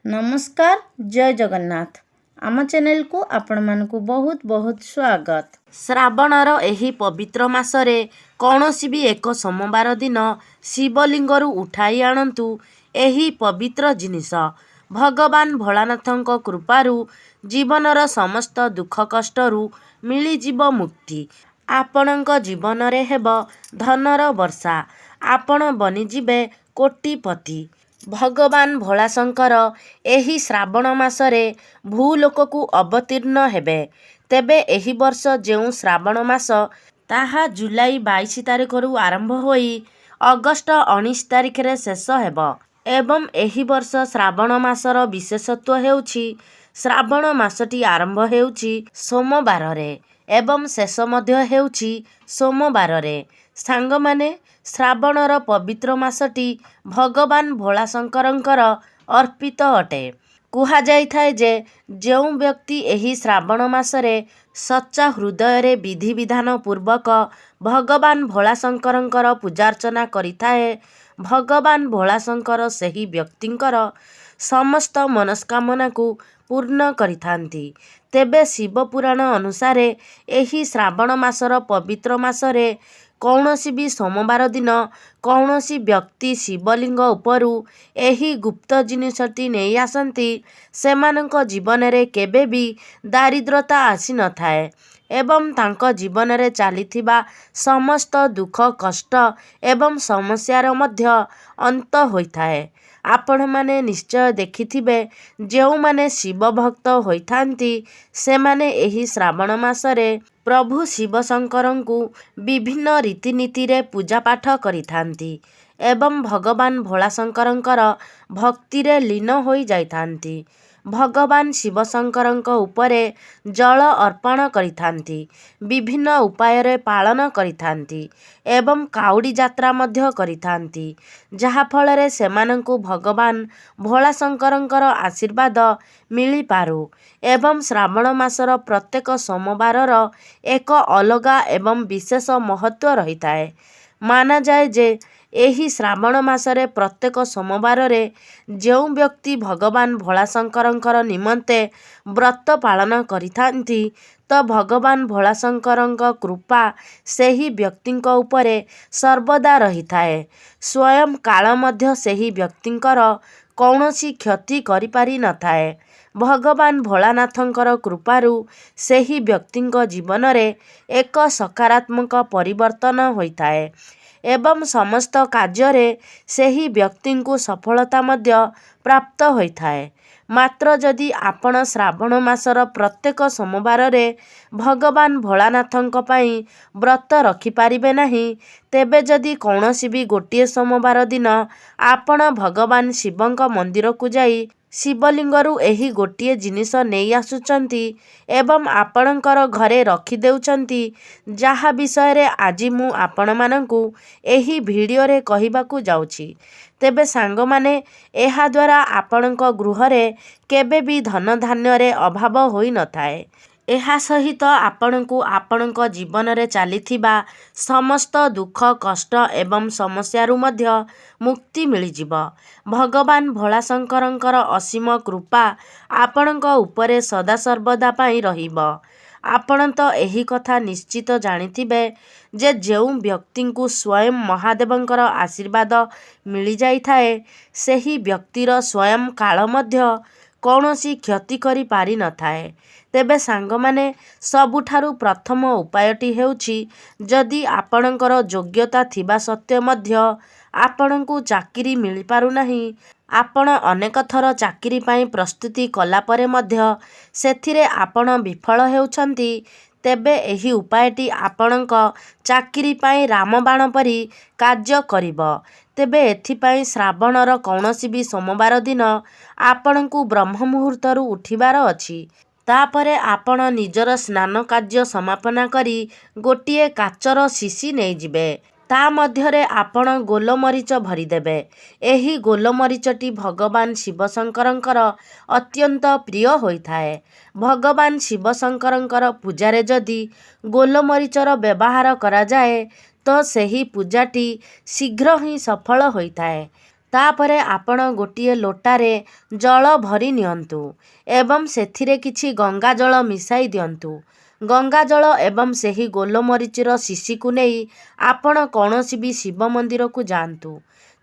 नमस्कार जय जगन्नाथ आम चैनल को आपण मानकु बहुत बहुत स्वागत। श्रावणर एही पवित्र मासरे कौनसी भी एक सोमवार दिन शिवलिंगरू उठाई आणंतु एही पवित्र जिनिस। भगवान भोलानाथଙ୍କ कृपारू जीवनर समस्त दुख कष्टरू मिलिजिव मुक्ति। आपणଙ୍କ जीवनरे हेब धनर वर्षा, आपण बनिजिबे कोटिपति। भगवान भोलाशंकर एही श्रावण मासरे भूलोकକୁ अवतीर्ण हेबे। तेबे एही वर्ष जेउ श्रावण मास ताहा जुलाई 22 तारिखरू आरंभ होई अगस्ट 19 तारिखरे शेष हेब। एवं एही वर्ष श्रावण मासर विशेषत्व हेउछि श्रावण मासटी आरंभ हेउछि सोमवाररे एवं शेष मध्य हेउछि सोमवाररे। सांगमाने श्रावणर पवित्र मासटी भगवान भोलाशंकरंकर अर्पित अटे। कुहा जाइथाए जे जेउ व्यक्ति एही श्रावण मासरे सच्चा हृदय विधि विधान पूर्वक भगवान भोलाशंकरंकर पूजार्चना करिथाए, भगवान भोलाशंकर सेही व्यक्तिंकर समस्त मनस्कामना को पूर्ण करिथांती। तेबे शिव पुराण अनुसारे एही श्रावण मासर पवित्र मासरे कौनसी भी सोमवार दिन कौनसी व्यक्ति शिवलिंग उपरू एही गुप्त जिनिसटी नहीं आसंती सेमानंक जीवनरे केबे भी दारिद्रता आसी न थाए एवं तांको जीवनरे चालिथिबा समस्त दुख कष्ट एवं समस्यार मध्य अंत होइथाए। आपण माने निश्चय देखिथिबे जेउ माने शिव भक्त होइथांती सेमाने एही श्रावण मासरे प्रभु शिव शंकरंकु विभिन्न रीतिनीति रे पूजा पाठ करिथांती एवं भगवान भोलाशंकरंकर भक्ति रे लीन होई जाइथांती। भगवान शिव शंकरंक उपरे जल अर्पण करिथांती, विभिन्न उपाୟରେ पालन करिथांती एवं काउडी यात्रा मध्य करिथांती, जहा फଳରେ सेमानंकु भगवान भोलाशंकरंकर आशीर्वाद मिली पारु। एवं श्रावण मासर प्रत्येक सोमवारर एक अलगा एवं विशेष महत्व रहिताए। माना जाए जे एही श्रावण मासरे प्रत्येक सोमवाररे जेउ व्यक्ति भगवान भोलाशंकरंकर निमंते व्रत पालन करिथांती तो भगवान भोलाशंकरंक कृपा सेही व्यक्तिंक उपरे सर्वदा रहिथाए। स्वयं काल मध्य सेही व्यक्तिंकर कौनसी क्षति करि पारि न थाए। भगवान भोलानाथंकर कृपारू सेही व्यक्तिंक जीवनरे एक सकारात्मक परिवर्तन होइथाए एवं समस्त कार्ୟରେ सेही व्यक्तिंकु सफलता मध्य प्राप्त होइथाए। मात्र जदि आपण श्रावण मासर प्रत्येक सोमवाररे भगवान भोलानाथंक पई व्रत रखि पारिबे नाही, तेबे जदि कौनसी भी गोटिए सोमवार दिन आपण भगवान शिवंक मंदिर को जाई शिवलिंगरू एही गोटिए जिनिस नहीं आसुचंती एवं आपणकर घरे रखि देउचंती, जहा विषय रे आजि मु आपण मानंकु एही वीडियो रे कहिबाकू जाउछि। तेबे सांग माने एहा द्वारा आपणक गृहरे केबे भी धन धान्य रे अभाव होई न थाए। एहा सहित आपणकु आपणक जीवन रे चालिथिबा समस्त दुख कष्ट एवं समस्यारू मध्य मुक्ति मिलिजिब। भगवान भोलाशंकरंकर असीम कृपा आपणक उपरे सदा सर्वदा पाई रहिब। आपण तो एही कथा निश्चित जानिथिबे जे जेउ व्यक्तिंकु स्वयं महादेवंकर आशीर्वाद मिली जाइथाए सेही व्यक्तिर स्वयं काल मध्य कौनसी क्षति करि पारि न थाए। तेबे सांगमाने सबुठारु प्रथम उपायटी हेउछि जदि आपणकर योग्यता थिबा सत्य मध्य आपणकु चाकिरी मिली पारु नाही, आपण अनेक थर चाकिरी पाई प्रस्तुति कला परे मध्य सेथिरे आपण विफल हेउछंती, तेबे एही उपायटी आपणक चाकिरी पाई रामबाण परी कार्य करिब। तेबे एथिपाई श्रावणर कौनसी भी सोमवार दिन आपणकु ब्रह्म मुहूर्तरू उठिबार अछि। तापरे आपण निजर स्नान कार्य समापना करी गोटिए काचर शिशी नहीं जिबे। ता मध्यरे आपण गोलमरीच भरिदेबे। एही गोलमरीचटी भगवान शिवशंकरंकर अत्यंत प्रिय होइथाए। भगवान शिवशंकरंकर पूजारे जदि गोलमरीचर व्यवहार करा जाए तो सेही पूजाटी शीघ्र ही सफल होइथाए। ତାପରେ ଆପଣ ଗୋଟିଏ ଲୋଟାରେ ଜଳ ଭରି ନିଅନ୍ତୁ ଏବଂ ସେଥିରେ କିଛି ଗଙ୍ଗା ଜଳ ମିଶାଇ ଦିଅନ୍ତୁ। ଗଙ୍ଗା ଜଳ ଏବଂ ସେହି ଗୋଲମରିଚର ଶିଶିକୁ ନେଇ ଆପଣ କୌଣସି ବି ଶିବ ମନ୍ଦିରକୁ ଯାଆନ୍ତୁ।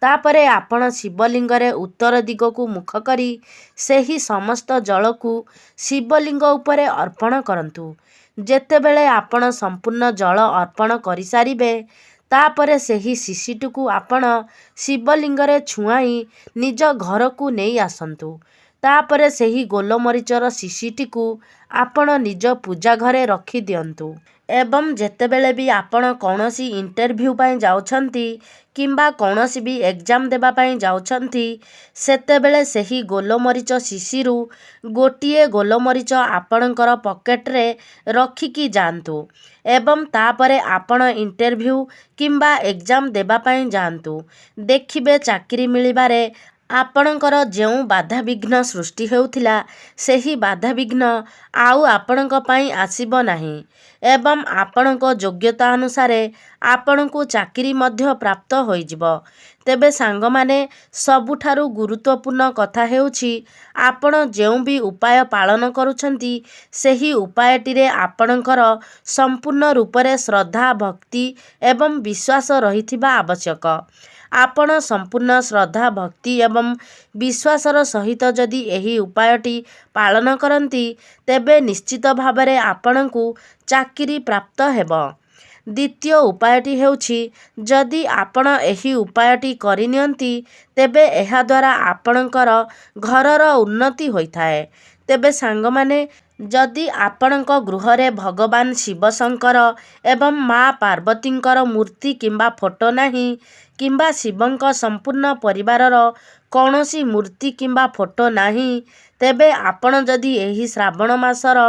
ତାପରେ ଆପଣ ଶିବଲିଙ୍ଗରେ ଉତ୍ତର ଦିଗକୁ ମୁଖ କରି ସେହି ସମସ୍ତ ଜଳକୁ ଶିବଲିଙ୍ଗ ଉପରେ ଅର୍ପଣ କରନ୍ତୁ। ଯେତେବେଳେ ଆପଣ ସମ୍ପୂର୍ଣ୍ଣ ଜଳ ଅର୍ପଣ କରିସାରିବେ, ତାପରେ ସେହି ଶିଶିଟିକୁ ଆପଣ ଶିବଲିଙ୍ଗରେ ଛୁଆଁଇ ନିଜ ଘରକୁ ନେଇ ଆସନ୍ତୁ। ତାପରେ ସେହି ଗୋଲମରିଚର ଶିଶିଟିକୁ ଆପଣ ନିଜ ପୂଜା ଘରେ ରଖିଦିଅନ୍ତୁ। ଏବଂ ଯେତେବେଳେ ବି ଆପଣ କୌଣସି ଇଣ୍ଟରଭ୍ୟୁ ପାଇଁ ଯାଉଛନ୍ତି କିମ୍ବା କୌଣସି ବି ଏକ୍ଜାମ୍ ଦେବା ପାଇଁ ଯାଉଛନ୍ତି, ସେତେବେଳେ ସେହି ଗୋଲମରିଚ ଶିଶିରୁ ଗୋଟିଏ ଗୋଲମରିଚ ଆପଣଙ୍କର ପକେଟରେ ରଖିକି ଯାଆନ୍ତୁ ଏବଂ ତାପରେ ଆପଣ ଇଣ୍ଟରଭ୍ୟୁ କିମ୍ବା ଏକ୍ଜାମ୍ ଦେବା ପାଇଁ ଯାଆନ୍ତୁ। ଦେଖିବେ ଚାକିରି ମିଳିବାରେ ଆପଣଙ୍କର ଯେଉଁ ବାଧାବିଘ୍ନ ସୃଷ୍ଟି ହେଉଥିଲା, ସେହି ବାଧାବିଘ୍ନ ଆଉ ଆପଣଙ୍କ ପାଇଁ ଆସିବ ନାହିଁ ଏବଂ ଆପଣଙ୍କ ଯୋଗ୍ୟତା ଅନୁସାରେ ଆପଣଙ୍କୁ ଚାକିରି ମଧ୍ୟ ପ୍ରାପ୍ତ ହୋଇଯିବ। ତେବେ ସାଙ୍ଗମାନେ, ସବୁଠାରୁ ଗୁରୁତ୍ୱପୂର୍ଣ୍ଣ କଥା ହେଉଛି ଆପଣ ଯେଉଁ ବି ଉପାୟ ପାଳନ କରୁଛନ୍ତି, ସେହି ଉପାୟଟିରେ ଆପଣଙ୍କର ସମ୍ପୂର୍ଣ୍ଣ ରୂପରେ ଶ୍ରଦ୍ଧା, ଭକ୍ତି ଏବଂ ବିଶ୍ୱାସ ରହିଥିବା ଆବଶ୍ୟକ। ଆପଣ ସମ୍ପୂର୍ଣ୍ଣ ଶ୍ରଦ୍ଧା, ଭକ୍ତି ଏବଂ ବିଶ୍ୱାସର ସହିତ ଯଦି ଏହି ଉପାୟଟି ପାଳନ କରନ୍ତି, ତେବେ ନିଶ୍ଚିତ ଭାବରେ ଆପଣଙ୍କୁ ଚାକିରି ପ୍ରାପ୍ତ ହେବ। ଦ୍ୱିତୀୟ ଉପାୟଟି ହେଉଛି, ଯଦି ଆପଣ ଏହି ଉପାୟଟି କରିନିଅନ୍ତି, ତେବେ ଏହାଦ୍ୱାରା ଆପଣଙ୍କର ଘରର ଉନ୍ନତି ହୋଇଥାଏ। ତେବେ ସାଙ୍ଗମାନେ, ଯଦି ଆପଣଙ୍କ ଗୃହରେ ଭଗବାନ ଶିବ ଶଙ୍କର ଏବଂ ମା ପାର୍ବତୀଙ୍କର ମୂର୍ତ୍ତି କିମ୍ବା ଫଟୋ ନାହିଁ କିମ୍ବା ଶିବଙ୍କ ସମ୍ପୂର୍ଣ୍ଣ ପରିବାରର କୌଣସି ମୂର୍ତ୍ତି କିମ୍ବା ଫଟୋ ନାହିଁ, ତେବେ ଆପଣ ଯଦି ଏହି ଶ୍ରାବଣ ମାସର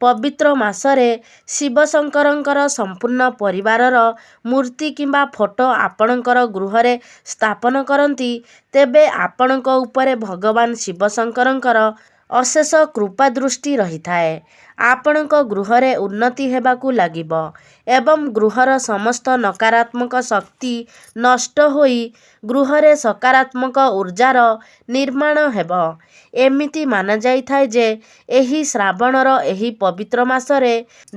ପବିତ୍ର ମାସରେ ଶିବ ଶଙ୍କରଙ୍କର ସମ୍ପୂର୍ଣ୍ଣ ପରିବାରର ମୂର୍ତ୍ତି କିମ୍ବା ଫଟୋ ଆପଣଙ୍କର ଗୃହରେ ସ୍ଥାପନ କରନ୍ତି, ତେବେ ଆପଣଙ୍କ ଉପରେ ଭଗବାନ ଶିବ ଶଙ୍କରଙ୍କର ଅଶେଷ କୃପା ଦୃଷ୍ଟି ରହିଥାଏ। ଆପଣଙ୍କ ଗୃହରେ ଉନ୍ନତି ହେବାକୁ ଲାଗିବ ଏବଂ ଗୃହର ସମସ୍ତ ନକାରାତ୍ମକ ଶକ୍ତି ନଷ୍ଟ ହୋଇ ଗୃହରେ ସକାରାତ୍ମକ ଉର୍ଜାର ନିର୍ମାଣ ହେବ। ଏମିତି ମାନାଯାଇଥାଏ ଯେ ଏହି ଶ୍ରାବଣର ଏହି ପବିତ୍ର ମାସରେ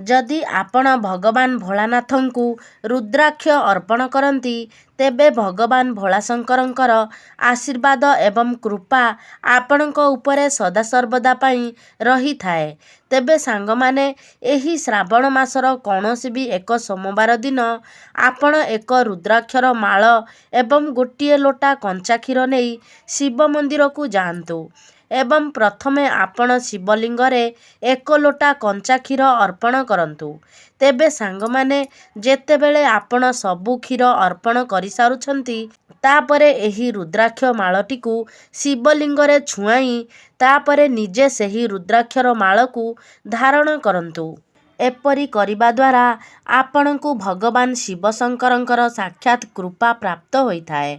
ଯଦି ଆପଣ ଭଗବାନ ଭୋଳାନାଥଙ୍କୁ ରୁଦ୍ରାକ୍ଷ ଅର୍ପଣ କରନ୍ତି, ତେବେ ଭଗବାନ ଭୋଳାଶଙ୍କରଙ୍କର ଆଶୀର୍ବାଦ ଏବଂ କୃପା ଆପଣଙ୍କ ଉପରେ ସଦାସର୍ବଦା ପାଇଁ ରହିଥାଏ। ତେବେ ସାଙ୍ଗମାନେ, ଏହି ଶ୍ରାବଣ ମାସର କୌଣସି ବି ଏକ ସୋମବାର ଦିନ ଆପଣ ଏକ ରୁଦ୍ରାକ୍ଷର ମାଳ ଏବଂ ଗୋଟିଏ ଲୋଟା କଞ୍ଚା କ୍ଷୀର ନେଇ ଶିବ ମନ୍ଦିରକୁ ଯାଆନ୍ତୁ ଏବଂ ପ୍ରଥମେ ଆପଣ ଶିବଲିଙ୍ଗରେ ଏକ ଲୋଟା କଞ୍ଚା କ୍ଷୀର ଅର୍ପଣ କରନ୍ତୁ। ତେବେ ସାଙ୍ଗମାନେ, ଯେତେବେଳେ ଆପଣ ସବୁ କ୍ଷୀର ଅର୍ପଣ କରିସାରୁଛନ୍ତି, ତାପରେ ଏହି ରୁଦ୍ରାକ୍ଷ ମାଳଟିକୁ ଶିବଲିଙ୍ଗରେ ଛୁଆଁଇ ତାପରେ ନିଜେ ସେହି ରୁଦ୍ରାକ୍ଷର ମାଳକୁ ଧାରଣ କରନ୍ତୁ। ଏପରି କରିବା ଦ୍ୱାରା ଆପଣଙ୍କୁ ଭଗବାନ ଶିବ ଶଙ୍କରଙ୍କର ସାକ୍ଷାତ କୃପା ପ୍ରାପ୍ତ ହୋଇଥାଏ।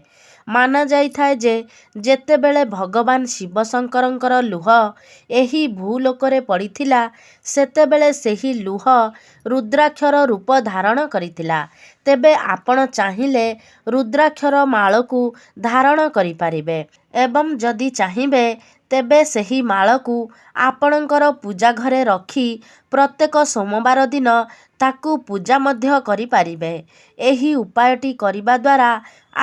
ମାନାଯାଇଥାଏ ଯେ ଯେତେବେଳେ ଭଗବାନ ଶିବ ଶଙ୍କରଙ୍କର ଲୁହ ଏହି ଭୂଲୋକରେ ପଡ଼ିଥିଲା, ସେତେବେଳେ ସେହି ଲୁହ ରୁଦ୍ରାକ୍ଷର ରୂପ ଧାରଣ କରିଥିଲା। ତେବେ ଆପଣ ଚାହିଁଲେ ରୁଦ୍ରାକ୍ଷର ମାଳକୁ ଧାରଣ କରିପାରିବେ ଏବଂ ଯଦି ଚାହିଁବେ, ତେବେ ସେହି ମାଳକୁ ଆପଣଙ୍କର ପୂଜା ଘରେ ରଖି ପ୍ରତ୍ୟେକ ସୋମବାର ଦିନ ତାକୁ ପୂଜା ମଧ୍ୟ କରିପାରିବେ। ଏହି ଉପାୟଟି କରିବା ଦ୍ୱାରା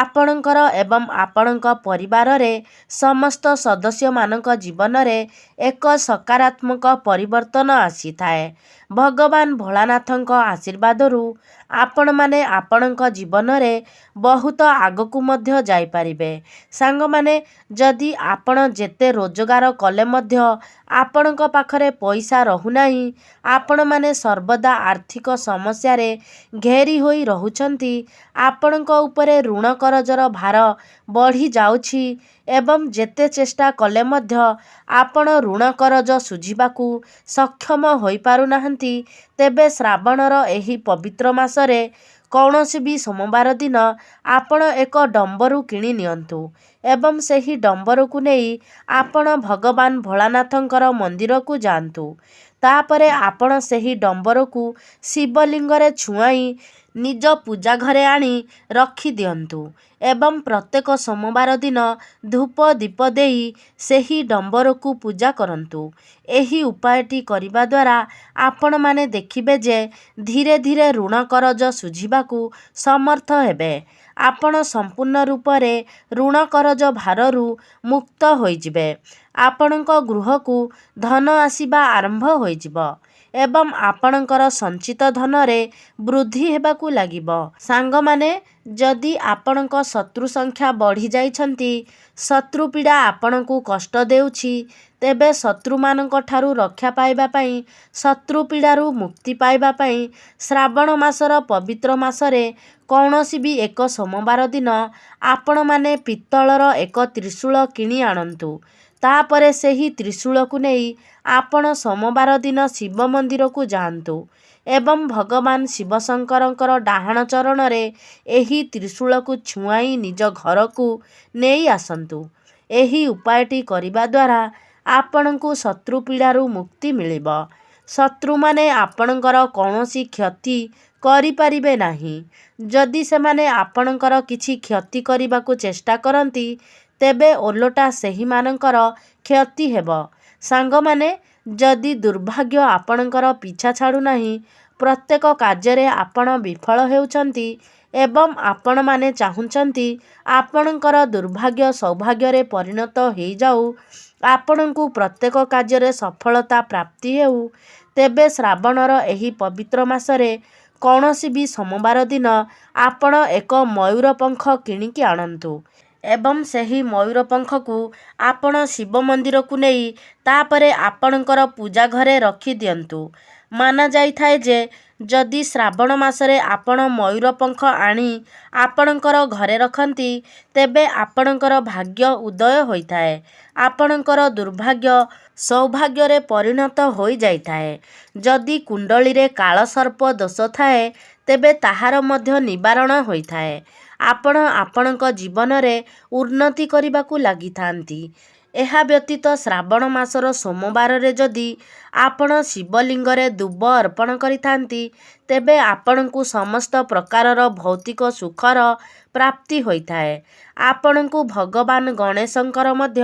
ଆପଣଙ୍କର ଏବଂ ଆପଣଙ୍କ ପରିବାରରେ ସମସ୍ତ ସଦସ୍ୟମାନଙ୍କ ଜୀବନରେ ଏକ ସକାରାତ୍ମକ ପରିବର୍ତ୍ତନ ଆସିଥାଏ। ଭଗବାନ ଭୋଳାନାଥଙ୍କ ଆଶୀର୍ବାଦରୁ ଆପଣମାନେ ଆପଣଙ୍କ ଜୀବନରେ ବହୁତ ଆଗକୁ ମଧ୍ୟ ଯାଇପାରିବେ। ସାଙ୍ଗମାନେ, ଯଦି ଆପଣ ଯେତେ ରୋଜଗାର କଲେ ମଧ୍ୟ ଆପଣଙ୍କ ପାଖରେ ପଇସା ରହୁନାହିଁ, ଆପଣମାନେ ସର୍ବଦା ଆର୍ଥିକ ସମସ୍ୟାରେ ଘେରି ହୋଇ ରହୁଛନ୍ତି, ଆପଣଙ୍କ ଉପରେ ଋଣ କରଜର ଭାର ବଢ଼ିଯାଉଛି ଏବଂ ଯେତେ ଚେଷ୍ଟା କଲେ ମଧ୍ୟ ଆପଣ ଋଣ କରଜ ଶୁଝିବାକୁ ସକ୍ଷମ ହୋଇପାରୁନାହାନ୍ତି, ତେବେ ଶ୍ରାବଣର ଏହି ପବିତ୍ର ମାସରେ କୌଣସି ବି ସୋମବାର ଦିନ ଆପଣ ଏକ ଡମ୍ବରୁ କିଣି ନିଅନ୍ତୁ ଏବଂ ସେହି ଡମ୍ବରକୁ ନେଇ ଆପଣ ଭଗବାନ ଭୋଳାନାଥଙ୍କର ମନ୍ଦିରକୁ ଯାଆନ୍ତୁ। ତାପରେ ଆପଣ ସେହି ଡମ୍ବରକୁ ଶିବଲିଙ୍ଗରେ ଛୁଆଁଇ ନିଜ ପୂଜା ଘରେ ଆଣି ରଖିଦିଅନ୍ତୁ ଏବଂ ପ୍ରତ୍ୟେକ ସୋମବାର ଦିନ ଧୂପ ଦୀପ ଦେଇ ସେହି ଡମ୍ବରକୁ ପୂଜା କରନ୍ତୁ। ଏହି ଉପାୟଟି କରିବା ଦ୍ୱାରା ଆପଣମାନେ ଦେଖିବେ ଯେ ଧୀରେ ଧୀରେ ଋଣ କରଜ ଶୁଝିବାକୁ ସମର୍ଥ ହେବେ। ଆପଣ ସମ୍ପୂର୍ଣ୍ଣ ରୂପରେ ଋଣ କରଜ ଭାରରୁ ମୁକ୍ତ ହୋଇଯିବେ। ଆପଣଙ୍କ ଗୃହକୁ ଧନ ଆସିବା ଆରମ୍ଭ ହୋଇଯିବ ଏବଂ ଆପଣଙ୍କର ସଞ୍ଚିତ ଧନରେ ବୃଦ୍ଧି ହେବାକୁ ଲାଗିବ। ସାଙ୍ଗମାନେ, ଯଦି ଆପଣଙ୍କ ଶତ୍ରୁ ସଂଖ୍ୟା ବଢ଼ିଯାଇଛନ୍ତି, ଶତ୍ରୁ ପୀଡ଼ା ଆପଣଙ୍କୁ କଷ୍ଟ ଦେଉଛି, ତେବେ ଶତ୍ରୁମାନଙ୍କ ଠାରୁ ରକ୍ଷା ପାଇବା ପାଇଁ, ଶତ୍ରୁ ପୀଡ଼ାରୁ ମୁକ୍ତି ପାଇବା ପାଇଁ ଶ୍ରାବଣ ମାସର ପବିତ୍ର ମାସରେ କୌଣସି ବି ଏକ ସୋମବାର ଦିନ ଆପଣମାନେ ପିତ୍ତଳର ଏକ ତ୍ରିଶୂଳ କିଣି ଆଣନ୍ତୁ। ତାପରେ ସେହି ତ୍ରିଶୂଳକୁ ନେଇ ଆପଣ ସୋମବାର ଦିନ ଶିବ ମନ୍ଦିରକୁ ଯାଆନ୍ତୁ ଏବଂ ଭଗବାନ ଶିବଶଙ୍କରଙ୍କର ଡାହାଣ ଚରଣରେ ଏହି ତ୍ରିଶୂଳକୁ ଛୁଆଁଇ ନିଜ ଘରକୁ ନେଇ ଆସନ୍ତୁ। ଏହି ଉପାୟଟି କରିବା ଦ୍ୱାରା ଆପଣଙ୍କୁ ଶତ୍ରୁ ପୀଡ଼ାରୁ ମୁକ୍ତି ମିଳିବ। ଶତ୍ରୁମାନେ ଆପଣଙ୍କର କୌଣସି କ୍ଷତି କରିପାରିବେ ନାହିଁ। ଯଦି ସେମାନେ ଆପଣଙ୍କର କିଛି କ୍ଷତି କରିବାକୁ ଚେଷ୍ଟା କରନ୍ତି, ତେବେ ଓଲଟା ସେହିମାନଙ୍କର କ୍ଷତି ହେବ। ସାଙ୍ଗମାନେ, ଯଦି ଦୁର୍ଭାଗ୍ୟ ଆପଣଙ୍କର ପିଛା ଛାଡ଼ୁନାହିଁ, ପ୍ରତ୍ୟେକ କାର୍ଯ୍ୟରେ ଆପଣ ବିଫଳ ହେଉଛନ୍ତି ଏବଂ ଆପଣମାନେ ଚାହୁଁଛନ୍ତି ଆପଣଙ୍କର ଦୁର୍ଭାଗ୍ୟ ସୌଭାଗ୍ୟରେ ପରିଣତ ହୋଇଯାଉ, ଆପଣଙ୍କୁ ପ୍ରତ୍ୟେକ କାର୍ଯ୍ୟରେ ସଫଳତା ପ୍ରାପ୍ତି ହେଉ, ତେବେ ଶ୍ରାବଣର ଏହି ପବିତ୍ର ମାସରେ କୌଣସି ବି ସୋମବାର ଦିନ ଆପଣ ଏକ ମୟୂର ପଙ୍ଖ କିଣିକି ଆଣନ୍ତୁ ଏବଂ ସେହି ମୟୂର ପଙ୍ଖକୁ ଆପଣ ଶିବ ମନ୍ଦିରକୁ ନେଇ ତାପରେ ଆପଣଙ୍କର ପୂଜା ଘରେ ରଖିଦିଅନ୍ତୁ। ମାନାଯାଇଥାଏ ଯେ ଯଦି ଶ୍ରାବଣ ମାସରେ ଆପଣ ମୟୂର ପଙ୍ଖ ଆଣି ଆପଣଙ୍କର ଘରେ ରଖନ୍ତି, ତେବେ ଆପଣଙ୍କର ଭାଗ୍ୟ ଉଦୟ ହୋଇଥାଏ। ଆପଣଙ୍କର ଦୁର୍ଭାଗ୍ୟ ସୌଭାଗ୍ୟରେ ପରିଣତ ହୋଇଯାଇଥାଏ। ଯଦି କୁଣ୍ଡଳୀରେ କାଳସର୍ପ ଦୋଷ ଥାଏ, ତେବେ ତାହାର ମଧ୍ୟ ନିବାରଣ ହୋଇଥାଏ। ଆପଣ ଆପଣଙ୍କ ଜୀବନରେ ଉନ୍ନତି କରିବାକୁ ଲାଗିଥାନ୍ତି। ଏହା ବ୍ୟତୀତ ଶ୍ରାବଣ ମାସର ସୋମବାରରେ ଯଦି ଆପଣ ଶିବଲିଙ୍ଗରେ ଦୁବ ଅର୍ପଣ କରିଥାନ୍ତି, ତେବେ ଆପଣଙ୍କୁ ସମସ୍ତ ପ୍ରକାରର ଭୌତିକ ସୁଖର ପ୍ରାପ୍ତି ହୋଇଥାଏ। ଆପଣଙ୍କୁ ଭଗବାନ ଗଣେଶଙ୍କର ମଧ୍ୟ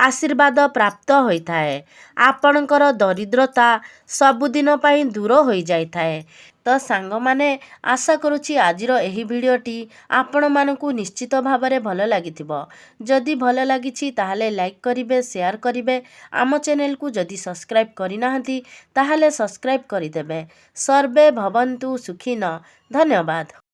ଆଶୀର୍ବାଦ ପ୍ରାପ୍ତ ହୋଇଥାଏ। ଆପଣଙ୍କର ଦରିଦ୍ରତା ସବୁଦିନ ପାଇଁ ଦୂର ହୋଇଯାଇଥାଏ। ତ ସାଙ୍ଗମାନେ, ଆଶା କରୁଛି ଆଜିର ଏହି ଭିଡ଼ିଓଟି ଆପଣମାନଙ୍କୁ ନିଶ୍ଚିତ ଭାବରେ ଭଲ ଲାଗିଥିବ। ଯଦି ଭଲ ଲାଗିଛି ତାହେଲେ ଲାଇକ୍ କରିବେ, ସେୟାର କରିବେ। ଆମ ଚ୍ୟାନେଲକୁ ଯଦି ସବସ୍କ୍ରାଇବ୍ କରିନାହାନ୍ତି ତାହେଲେ ସବସ୍କ୍ରାଇବ୍ କରିଦେବେ। ସର୍ବେ ଭବନ୍ତୁ ସୁଖିନଃ। ଧନ୍ୟବାଦ।